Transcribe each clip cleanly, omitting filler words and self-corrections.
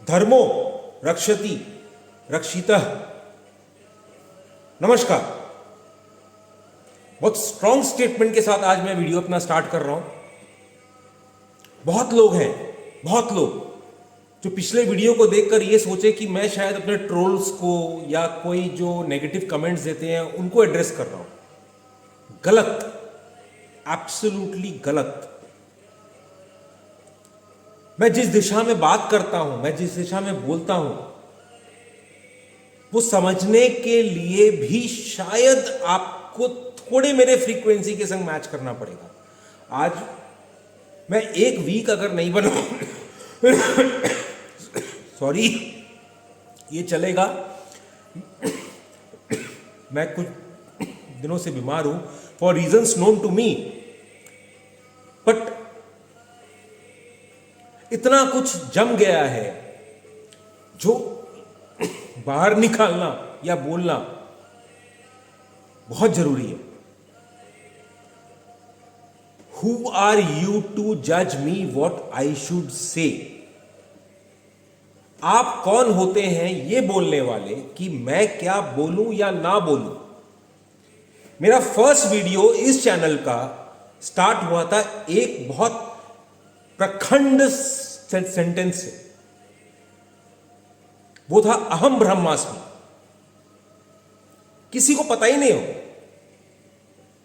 धर्मो रक्षति रक्षितः। नमस्कार। बहुत स्ट्रॉन्ग स्टेटमेंट के साथ आज मैं वीडियो अपना स्टार्ट कर रहा हूं। बहुत लोग हैं, बहुत लोग जो पिछले वीडियो को देखकर ये सोचे कि मैं शायद अपने ट्रोल्स को या कोई जो नेगेटिव कमेंट्स देते हैं उनको एड्रेस कर रहा हूं। गलत, एब्सोल्युटली गलत। मैं जिस दिशा में बात करता हूं, मैं जिस दिशा में बोलता हूं, वो समझने के लिए भी शायद आपको थोड़े मेरे फ्रीक्वेंसी के संग मैच करना पड़ेगा। आज मैं एक वीक अगर नहीं बना सॉरी, ये चलेगा। मैं कुछ दिनों से बीमार हूं for reasons known to me, but इतना कुछ जम गया है जो बाहर निकालना या बोलना बहुत जरूरी है। Who are you to judge me what I should say? आप कौन होते हैं ये बोलने वाले कि मैं क्या बोलूं या ना बोलूं? मेरा फर्स्ट वीडियो इस चैनल का स्टार्ट हुआ था एक बहुत प्रखंड सेंटेंस से। वो था अहम ब्रह्मास्मि। किसी को पता ही नहीं होगा,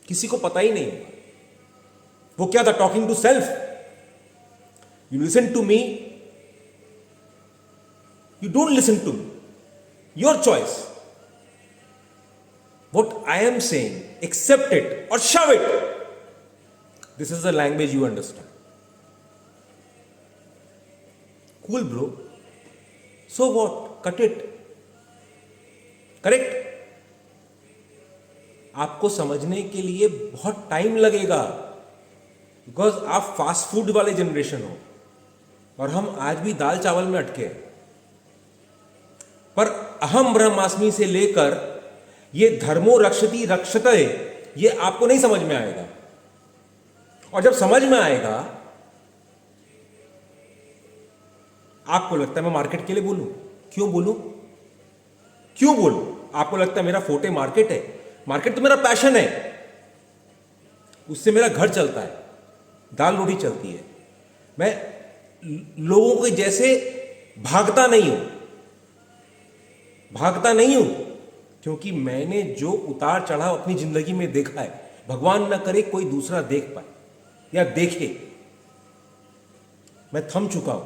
किसी को पता ही नहीं होगा वो क्या था। Talking to self. You listen to me, you don't listen to me, your choice. What I am saying, accept it और shove it. This is the language you understand. Cool bro, so what, cut it. Correct. आपको समझने के लिए बहुत time लगेगा, because आप fast food वाले generation हो और हम आज भी दाल चावल में अटके हैं। पर अहम ब्रह्मास्मि से लेकर ये धर्मो रक्षति रक्षते, ये आपको नहीं समझ में आएगा। और जब समझ में आएगा, आपको लगता है मैं मार्केट के लिए बोलूं। क्यों बोलूं? क्यों बोलूं? आपको लगता है मेरा फोटे मार्केट है? मार्केट तो मेरा पैशन है, उससे मेरा घर चलता है, दाल रोटी चलती है। मैं लोगों के जैसे भागता नहीं हूं, भागता नहीं हूं, क्योंकि मैंने जो उतार चढ़ाव अपनी जिंदगी में देखा है, भगवान ना करे कोई दूसरा देख पाए या देखे। मैं थम चुका हूं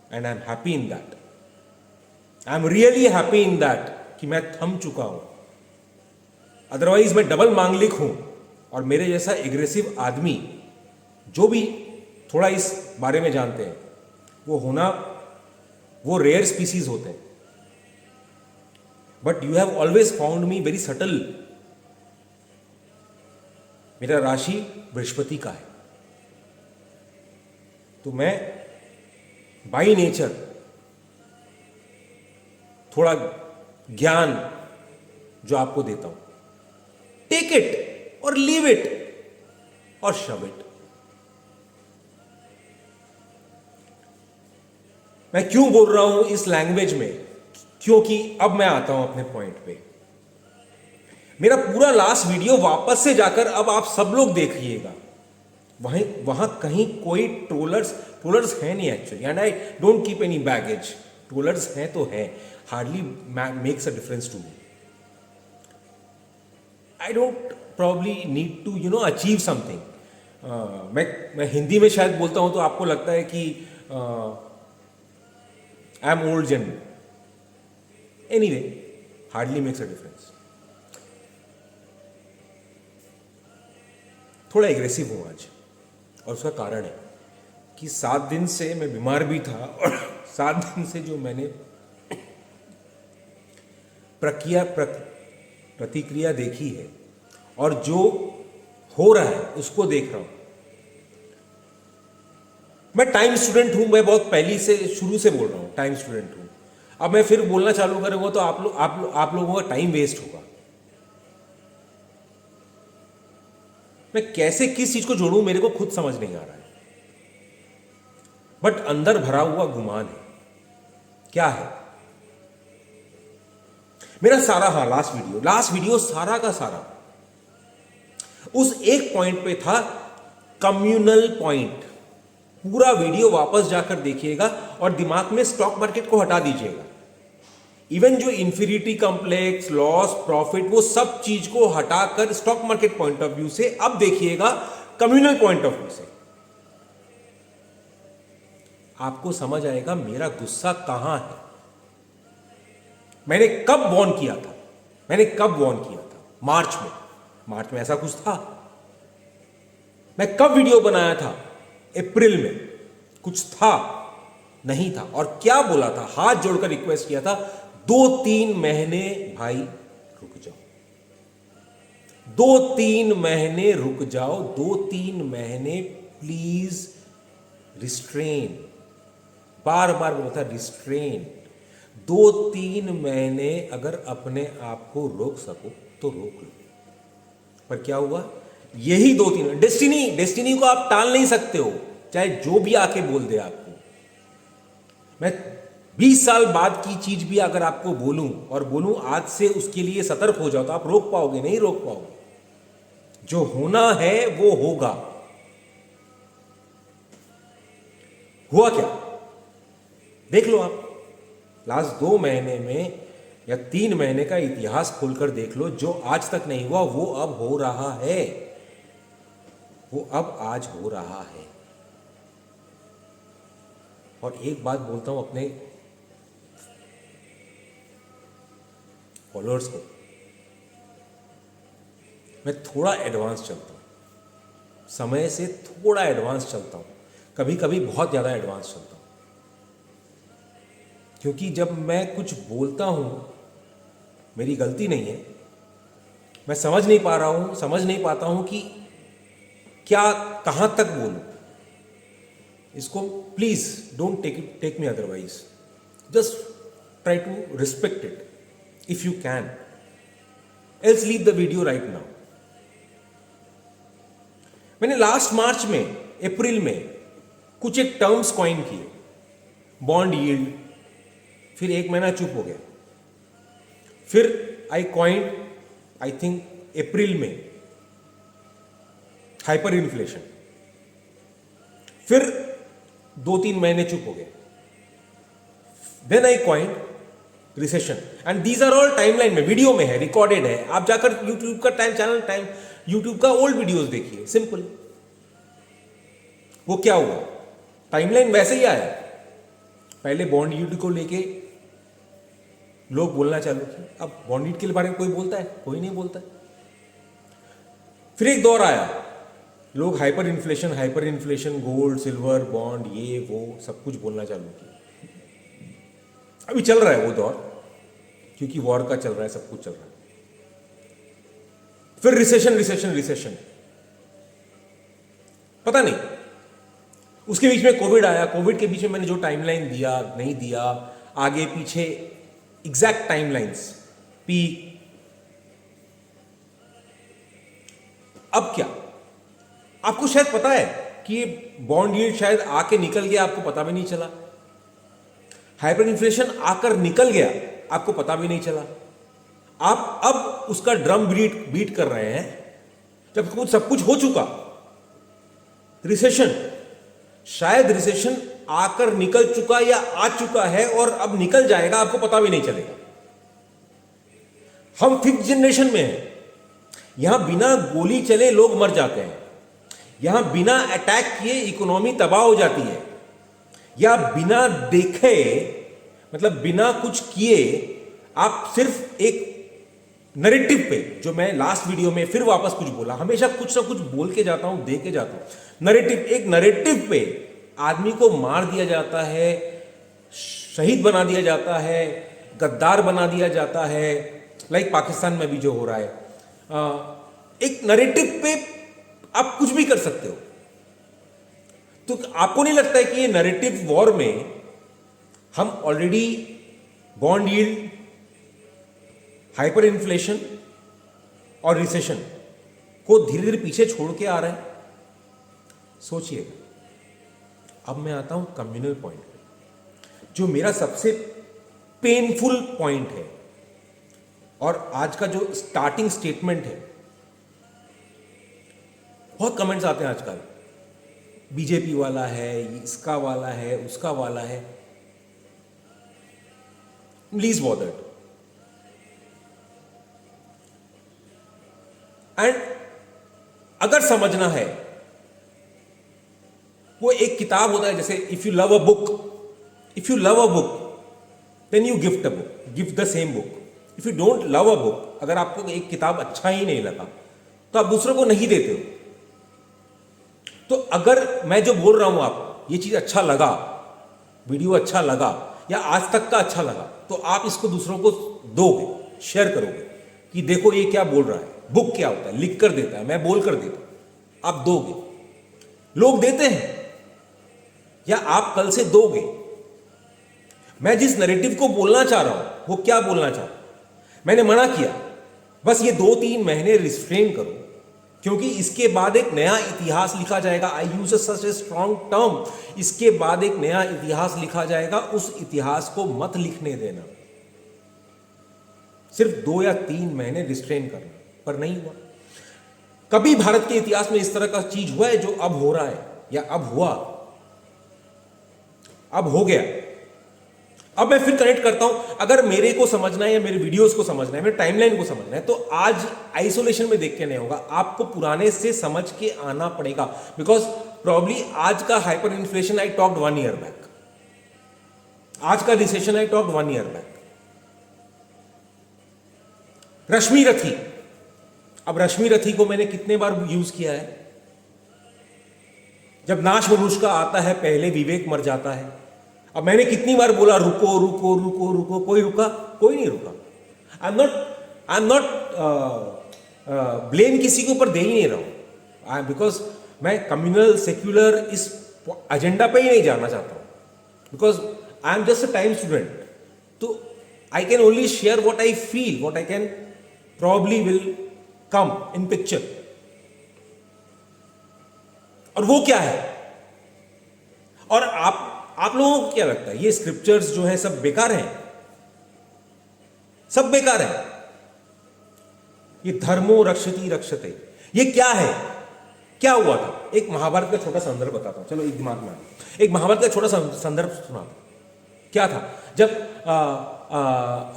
and I am happy in that. I am really happy in that कि मैं थम चुका हूं। अदरवाइज मैं डबल मांगलिक हूं और मेरे जैसा एग्रेसिव आदमी जो भी थोड़ा इस बारे में जानते हैं वो रेयर स्पीसीज होते हैं। But you have always found me very subtle. मेरा राशि बृहस्पति का है, तो मैं बाई नेचर थोड़ा ज्ञान जो आपको देता हूं, टेक इट और लीव इट और शव इट। मैं क्यों बोल रहा हूं इस लैंग्वेज में? क्योंकि अब मैं आता हूं अपने पॉइंट पे। मेरा पूरा लास्ट वीडियो वापस से जाकर अब आप सब लोग देखिएगा। वहां कहीं कोई ट्रोलर्स हैं नहीं actually, and I don't keep any baggage. Trollers हैं तो हैं, hardly makes a difference to me. I don't probably need to achieve something. मैं हिंदी में शायद बोलता हूं तो आपको लगता है कि I am old gen. Anyway, hardly makes a difference. थोड़ा एग्रेसिव हूं आज, और उसका कारण है कि 7 दिन से मैं बीमार भी था, और 7 दिन से जो मैंने प्रतिक्रिया देखी है और जो हो रहा है उसको देख रहा हूं। मैं टाइम स्टूडेंट हूं, मैं बहुत पहले से शुरू से बोल रहा हूं टाइम स्टूडेंट हूं। अब मैं फिर बोलना चालू करूंगा तो आप लोगों का टाइम वेस्ट होगा। मैं कैसे किस चीज को जोड़ूं मेरे को खुद समझ नहीं आ रहा है, बट अंदर भरा हुआ गुमान है। क्या है मेरा सारा, हाँ लास्ट वीडियो सारा का सारा उस एक पॉइंट पे था, कम्युनल पॉइंट। पूरा वीडियो वापस जाकर देखिएगा और दिमाग में स्टॉक मार्केट को हटा दीजिएगा। इवन जो इंफीरियरिटी कॉम्प्लेक्स, लॉस, प्रॉफिट, वो सब चीज को हटाकर stock market point of view से अब देखिएगा कम्युनल पॉइंट ऑफ व्यू से। आपको समझ आएगा मेरा गुस्सा कहां है। मैंने कब वॉर्न किया था? मार्च में ऐसा कुछ था? मैं कब वीडियो बनाया था? अप्रैल में। कुछ था? नहीं था। और क्या बोला था? हाथ जोड़कर रिक्वेस्ट किया था, 2-3 महीने भाई रुक जाओ, 2-3 महीने रुक जाओ, 2-3 महीने प्लीज रिस्ट्रेन। बार बार बोला था रिस्ट्रेन। 2-3 महीने अगर अपने आप को रोक सको तो रोक लो। पर क्या हुआ? यही 2-3 डेस्टिनी को आप टाल नहीं सकते हो, चाहे जो भी आके बोल दे आपको। मैं 20 साल बाद की चीज भी अगर आपको बोलूं और बोलूं आज से उसके लिए सतर्क हो जाओ, तो आप रोक पाओगे? नहीं रोक पाओगे। जो होना है वो होगा। हुआ क्या? देख लो आप। लास्ट 2 महीने में या 3 महीने का इतिहास खोलकर देख लो। जो आज तक नहीं हुआ वो अब हो रहा है, वो अब आज हो रहा है। और एक बात बोलता हूं अपने फॉलोअर्स को, मैं थोड़ा एडवांस चलता हूं, समय से थोड़ा एडवांस चलता हूं, कभी कभी बहुत ज्यादा एडवांस चलता हूं। क्योंकि जब मैं कुछ बोलता हूं, मेरी गलती नहीं है, मैं समझ नहीं पाता हूं कि क्या कहां तक बोलूं। इसको please don't take me otherwise, just try to respect it if you can, else leave the video right now. मैंने लास्ट मार्च में, अप्रैल में कुछ एक टर्म्स कॉइन किए, बॉन्ड यील्ड, फिर 1 महीना चुप हो गया। फिर आई कॉइंड, आई थिंक अप्रैल में, हाइपर इन्फ्लेशन। फिर 2-3 महीने चुप हो गए। Then I coined recession. And these are all timeline में, वीडियो में है, रिकॉर्डेड है। आप जाकर यूट्यूब का यूट्यूब का ओल्ड वीडियोस देखिए, सिंपल। वो क्या हुआ? टाइमलाइन वैसे ही आया। पहले बॉन्ड यील्ड को लेके लोग बोलना चालू किए। अब बॉन्ड यील्ड के बारे में कोई बोलता है? कोई नहीं बोलता है। फिर एक दौर आया, लोग hyper inflation, gold, silver, bond, ये वो सब कुछ बोलना चालू किया। अभी चल रहा है वो दौर, क्योंकि वॉर का चल रहा है, सब कुछ चल रहा है। फिर रिसेशन, पता नहीं। उसके बीच में कोविड आया। कोविड के बीच में मैंने जो टाइमलाइन दिया, नहीं दिया, आगे पीछे एग्जैक्ट टाइमलाइंस, पीक। अब क्या? आपको शायद पता है कि बॉन्ड यील्ड शायद आके निकल गया, आपको पता भी नहीं चला। हाइपर इन्फ्लेशन आकर निकल गया, आपको पता भी नहीं चला। आप अब उसका ड्रम बीट कर रहे हैं जब सब कुछ हो चुका। रिसेशन, शायद रिसेशन आकर निकल चुका या आ चुका है और अब निकल जाएगा, आपको पता भी नहीं चलेगा। हम 5th जनरेशन में हैं। यहां बिना गोली चले लोग मर जाते हैं। यहां बिना अटैक किए इकोनॉमी तबाह हो जाती है। या बिना देखे, मतलब बिना कुछ किए, आप सिर्फ एक नैरेटिव पे, जो मैं लास्ट वीडियो में फिर वापस कुछ बोला, हमेशा कुछ ना कुछ बोल के जाता हूं, दे के जाता हूं। नैरेटिव, एक नैरेटिव पे आदमी को मार दिया जाता है, शहीद बना दिया जाता है, गद्दार बना दिया जाता है, लाइक पाकिस्तान में भी जो हो रहा है। एक नैरेटिव पे आप कुछ भी कर सकते हो। तो आपको नहीं लगता है कि ये नैरेटिव वॉर में हम already bond yield, hyper inflation और रिसेशन को धीरे धीरे पीछे छोड़ के आ रहे हैं? सोचिएगा। अब मैं आता हूं कम्युनल पॉइंट पे, जो मेरा सबसे पेनफुल पॉइंट है। और आज का जो स्टार्टिंग स्टेटमेंट है, बहुत कमेंट्स आते हैं आजकल, बीजेपी वाला है, इसका वाला है, उसका वाला है। Least bothered. एंड अगर समझना है, वो एक किताब होता है, जैसे if you love a book then you gift a book, give the same book. If you don't love a book, अगर आपको एक किताब अच्छा ही नहीं लगा तो आप दूसरों को नहीं देते हो। तो अगर मैं जो बोल रहा हूं, आप ये चीज अच्छा लगा, वीडियो अच्छा लगा, या आज तक का अच्छा लगा, तो आप इसको दूसरों को दोगे, शेयर करोगे कि देखो ये क्या बोल रहा है। बुक क्या होता है? लिख कर देता है, मैं बोल कर देता हूं, आप दोगे। लोग देते हैं या आप कल से दोगे। मैं जिस नैरेटिव को बोलना चाह रहा हूं, वो क्या बोलना चाह रहा हूं, मैंने मना किया, बस ये 2-3 महीने रिस्ट्रेन करो, क्योंकि इसके बाद एक नया इतिहास लिखा जाएगा। I use such a strong term, इसके बाद एक नया इतिहास लिखा जाएगा। उस इतिहास को मत लिखने देना। सिर्फ 2 या 3 महीने रिस्ट्रेन करना, पर नहीं हुआ। कभी भारत के इतिहास में इस तरह का चीज हुआ है जो अब हो रहा है, या अब हुआ, अब हो गया। अब मैं फिर कनेक्ट करता हूं, अगर मेरे को समझना है या मेरे वीडियोस को समझना है, मेरे टाइमलाइन को समझना है, तो आज आइसोलेशन में देख के नहीं होगा, आपको पुराने से समझ के आना पड़ेगा। बिकॉज प्रॉब्ली आज का hyper inflation I talked 1 year back, आज का recession I talked 1 year back. Rashmi Rathi, अब रश्मि रथी को मैंने कितने बार यूज किया है। जब नाश मनुष्य का आता है, पहले विवेक मर जाता है। अब मैंने कितनी बार बोला रुको रुको रुको रुको, कोई रुका? कोई नहीं रुका। आई एम नॉट ब्लेम किसी के ऊपर दे ही नहीं रहा हूं, बिकॉज मैं कम्युनल सेक्युलर इस एजेंडा पे ही नहीं जाना चाहता हूं, because I am just a time student. तो I can only share what I feel, what I can probably will come in picture. और वो क्या है? और आप लोगों को क्या लगता है, ये स्क्रिप्चर्स जो है सब बेकार हैं? सब बेकार है। ये धर्मो रक्षति रक्षते, ये क्या है? क्या हुआ था? एक महाभारत का छोटा संदर्भ बताता हूं, चलो एक दिमाग में एक महाभारत का छोटा संदर्भ सुना। क्या था? जब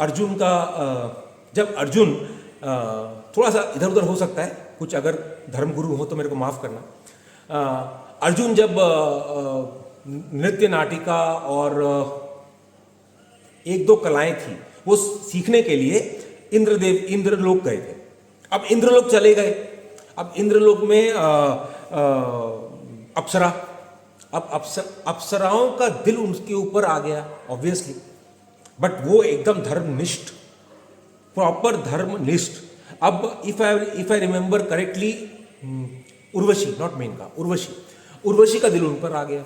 अर्जुन का जब अर्जुन थोड़ा सा इधर उधर हो सकता है कुछ, अगर धर्मगुरु हो तो मेरे को माफ करना। अर्जुन जब नृत्य नाटिका और 1-2 कलाएं थी, वो सीखने के लिए इंद्रलोक गए थे। अब इंद्रलोक चले गए। अब इंद्रलोक में अप्सरा, अब अप्सराओं का दिल उनके ऊपर आ गया ऑब्वियसली, बट वो एकदम धर्मनिष्ठ, प्रॉपर धर्मनिष्ठ। अब if I remember correctly, Urvashi, not Menaka, Urvashi का दिल उन पर आ गया।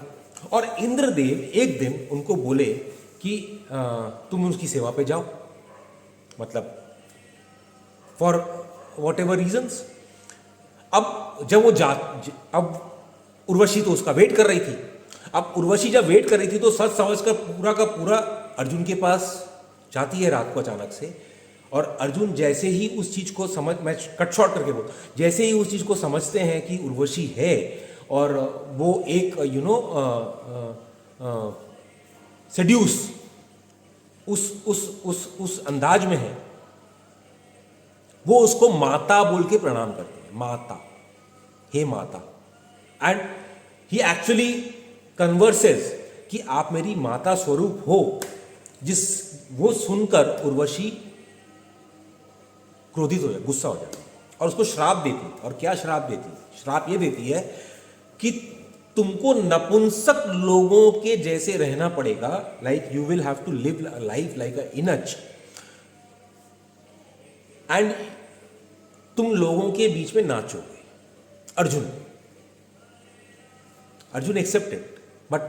और इंद्रदेव एक दिन उनको बोले कि तुम उसकी सेवा पे जाओ, मतलब फॉर वॉट एवर रीजन्स। अब जब वो अब उर्वशी तो उसका वेट कर रही थी। अब उर्वशी जब वेट कर रही थी तो सच समझकर पूरा का पूरा अर्जुन के पास जाती है रात को अचानक से। और अर्जुन जैसे ही उस चीज को समझ, मैं कट शॉर्ट करके बोल, जैसे ही उस चीज को समझते हैं कि उर्वशी है और वो एक सेड्यूस उस अंदाज में है, वो उसको माता बोल के प्रणाम करते हैं, माता, हे माता। एंड ही एक्चुअली कन्वर्सेस कि आप मेरी माता स्वरूप हो। वो सुनकर उर्वशी क्रोधित हो जाए, गुस्सा हो जाए और उसको श्राप देती। और क्या श्राप देती? श्राप ये देती है कि तुमको नपुंसक लोगों के जैसे रहना पड़ेगा, like you will have to live life like a inch, and तुम लोगों के बीच में नाचोगे। अर्जुन एक्सेप्टेड, बट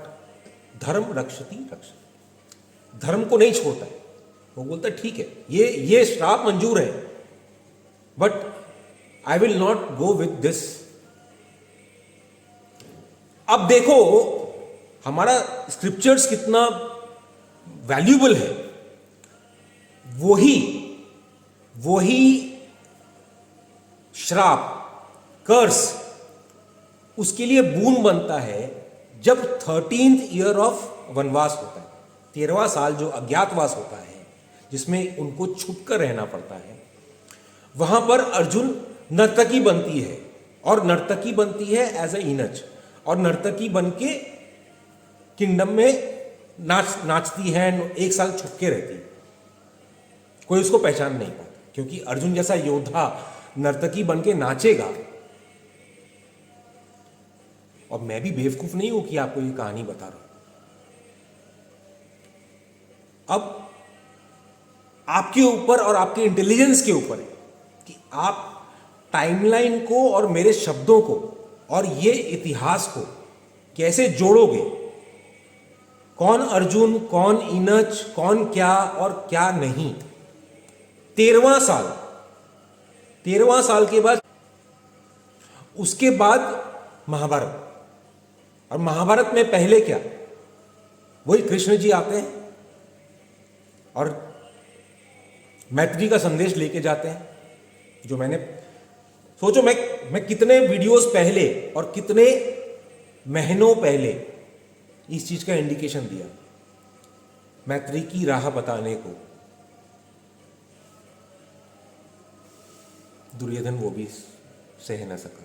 धर्म रक्षति रक्षति, धर्म को नहीं छोड़ता है। वो बोलता है ठीक है, ये श्राप मंजूर है, but I will not go with this. अब देखो हमारा स्क्रिप्चर्स कितना वैल्यूबल है, वही वही श्राप, कर्स उसके लिए बून बनता है जब 13th ईयर ऑफ वनवास होता है, 13वां साल जो अज्ञातवास होता है, जिसमें उनको छुप कर रहना पड़ता है। वहां पर अर्जुन नर्तकी बनती है, और नर्तकी बनती है एज ए इनच, और नर्तकी बन के किंगडम में नाचती है, 1 साल छुप के रहती है, कोई उसको पहचान नहीं पाता, क्योंकि अर्जुन जैसा योद्धा नर्तकी बन के नाचेगा। और मैं भी बेवकूफ नहीं हूं कि आपको ये कहानी बता रहा हूं। अब आपके ऊपर और आपके इंटेलिजेंस के ऊपर है कि आप टाइमलाइन को और मेरे शब्दों को और ये इतिहास को कैसे जोड़ोगे। कौन अर्जुन, कौन इनच, कौन क्या और क्या नहीं। 13वां साल के बाद, उसके बाद महाभारत। और महाभारत में पहले क्या, वही कृष्ण जी आते हैं और मैत्री का संदेश लेके जाते हैं। जो मैंने सोचो, मैं कितने वीडियोस पहले और कितने महीनों पहले इस चीज का इंडिकेशन दिया, मैत्री की राह बताने को। दुर्योधन वो भी सह न सका।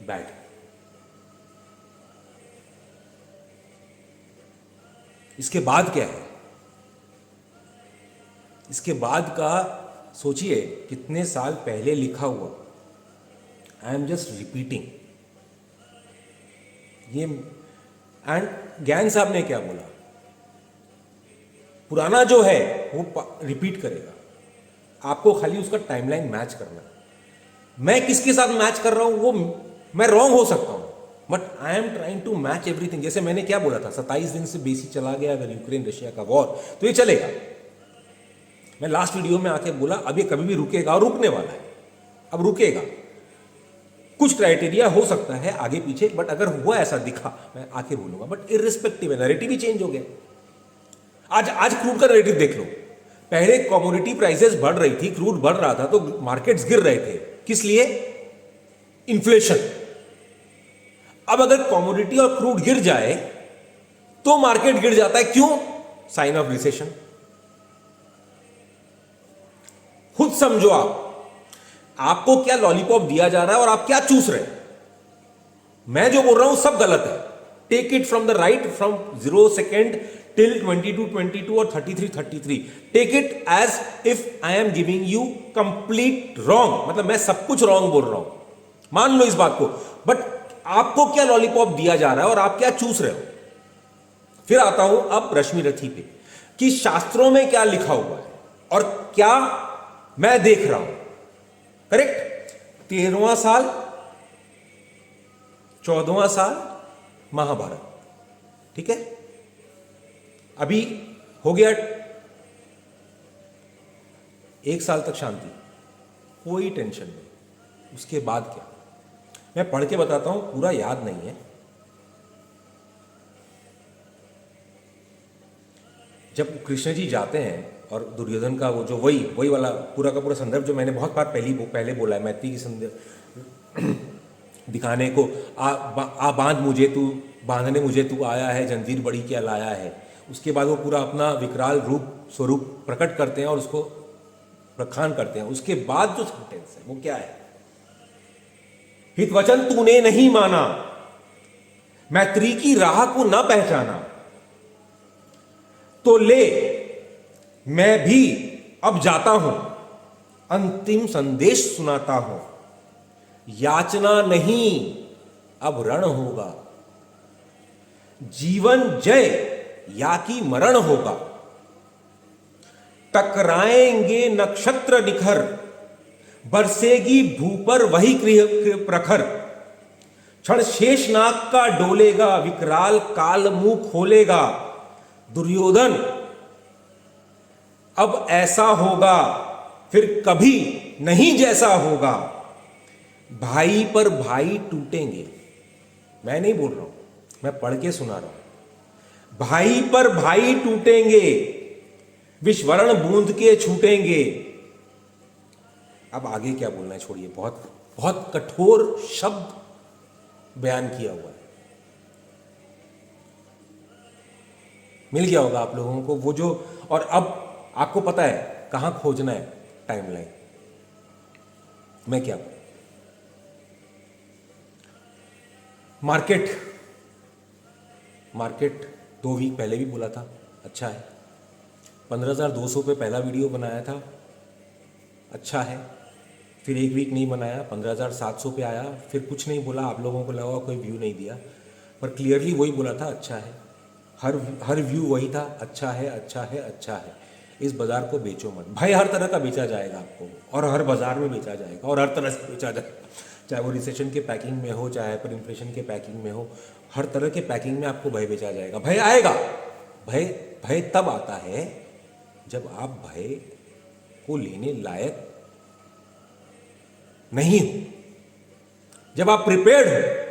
बैड। इसके बाद क्या है, इसके बाद का सोचिए, कितने साल पहले लिखा हुआ। आई एम जस्ट रिपीटिंग ये। एंड ज्ञान साहब ने क्या बोला, पुराना जो है वो रिपीट करेगा, आपको खाली उसका टाइमलाइन मैच करना। मैं किसके साथ मैच कर रहा हूं, वो मैं रॉन्ग हो सकता हूं, but I am trying to match everything. जैसे मैंने क्या बोला था, 27 दिन से बेसी चला गया अगर यूक्रेन रशिया का वॉर, तो ये चलेगा। मैं लास्ट वीडियो में आके बोला अब ये कभी भी रुकेगा, और रुकने वाला है, अब रुकेगा। कुछ क्राइटेरिया हो सकता है आगे पीछे, बट अगर हुआ ऐसा दिखा मैं आके बोलूंगा। बट इररिस्पेक्टिव है, नैरेटिव ही चेंज हो गया। आज क्रूड का नैरेटिव देख लो। पहले कमोडिटी प्राइसेस बढ़ रही थी, क्रूड बढ़ रहा था, तो मार्केट्स गिर रहे थे। किस लिए? इन्फ्लेशन। अब अगर कमोडिटी और क्रूड गिर जाए तो मार्केट गिर जाता है। क्यों? Sign of recession. खुद समझो आपको क्या लॉलीपॉप दिया जा रहा है और आप क्या चूस रहे हैं। मैं जो बोल रहा हूं सब गलत है। Take it from the right, from 0 second till 22 और 33 take it as if I am giving you complete wrong, मतलब मैं सब कुछ रॉन्ग बोल रहा हूं, मान लो इस बात को। बट आपको क्या लॉलीपॉप दिया जा रहा है और आप क्या चूस रहे हो। फिर आता हूं अब रश्मि रथी पे, कि शास्त्रों में क्या लिखा हुआ है और क्या मैं देख रहा हूं। करेक्ट? 13वां साल, 14वां साल महाभारत, ठीक है। अभी हो गया 1 साल तक शांति, कोई टेंशन नहीं। उसके बाद क्या, मैं पढ़ के बताता हूं, पूरा याद नहीं है। जब कृष्ण जी जाते हैं और दुर्योधन का वो जो वही वाला पूरा का पूरा संदर्भ जो मैंने बहुत बार पहले बोला है, मैत्री की संदर्भ दिखाने को, आ बांध मुझे तू, बांधने मुझे तू आया है, जंजीर बड़ी क्या लाया है। उसके बाद वो पूरा अपना विकराल स्वरूप प्रकट करते हैं और उसको प्रखान करते हैं। उसके बाद जो सेंटेंस है वो क्या है, हित वचन तूने नहीं माना, मैत्री की राह को ना पहचाना, तो ले मैं भी अब जाता हूं, अंतिम संदेश सुनाता हूं। याचना नहीं अब रण होगा, जीवन जय या कि मरण होगा। टकराएंगे नक्षत्र निखर, बरसेगी भू पर वही प्रखर। क्षण शेषनाग का डोलेगा, विकराल काल मुंह खोलेगा। दुर्योधन अब ऐसा होगा फिर कभी नहीं जैसा होगा। भाई पर भाई टूटेंगे, मैं नहीं बोल रहा हूं, मैं पढ़ के सुना रहा हूं। भाई पर भाई टूटेंगे, विषवरण बूंद के छूटेंगे। अब आगे क्या बोलना है छोड़िए, बहुत बहुत कठोर शब्द बयान किया हुआ है। मिल गया होगा आप लोगों को वो जो, और अब आपको पता है कहां खोजना है टाइमलाइन। मैं क्या, मार्केट 2 वीक पहले भी बोला था अच्छा है, 15,200 पे पहला वीडियो बनाया था अच्छा है, फिर 1 वीक नहीं बनाया 15,700 पे आया, फिर कुछ नहीं बोला, आप लोगों को लगा कोई व्यू नहीं दिया, पर क्लियरली वही बोला था अच्छा है, हर व्यू वही था अच्छा है अच्छा है अच्छा है। इस बाज़ार को बेचो मत भाई, हर तरह का बेचा जाएगा आपको, और हर बाज़ार में बेचा जाएगा, और हर तरह से बेचा जाएगा, चाहे वो रिसेशन के पैकिंग में हो, चाहे हाइपर इन्फ्लेशन के पैकिंग में हो, हर तरह के पैकिंग में आपको भय बेचा जाएगा। भय आएगा, भय भय तब आता है जब आप भय को लेने लायक नहीं हो, जब आप प्रिपेयर्ड हो।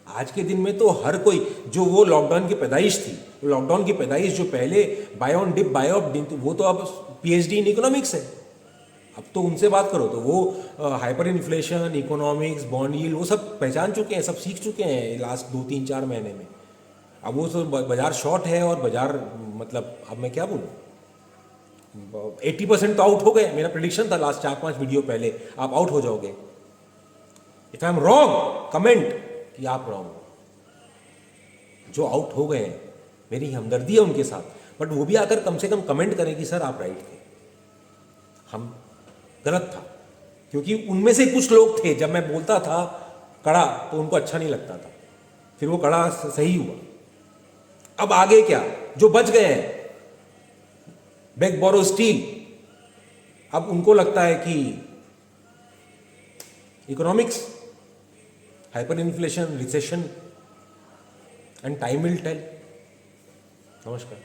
आज के दिन में तो हर कोई, जो वो लॉकडाउन की पैदाइश थी, लॉकडाउन की पैदाइश जो पहले by on dip by off dip, वो तो अब पीएचडी इन इकोनॉमिक्स है। अब तो उनसे बात करो तो वो hyper inflation, economics, bond yield वो सब पहचान चुके हैं, सब सीख चुके हैं लास्ट 2-3-4 महीने में। अब वो तो बाजार शॉर्ट है, और बाजार मतलब अब मैं क्या बोलूँ, 80% तो आउट हो गए। मेरा प्रेडिक्शन था लास्ट 4-5 वीडियो पहले, आप आउट हो जाओगे। If I am wrong comment कि आप रॉन्ग हो। जो आउट हो गए हैं मेरी हमदर्दी है उनके साथ, बट वो भी आकर कम से कम कमेंट करें कि सर आप राइट थे, हम गलत था। क्योंकि उनमें से कुछ लोग थे, जब मैं बोलता था कड़ा तो उनको अच्छा नहीं लगता था, फिर वो कड़ा सही हुआ। अब आगे क्या, जो बच गए हैं बेग बोरो स्टील, अब उनको लगता है कि economics, hyper inflation, recession and time will tell. नमस्कार।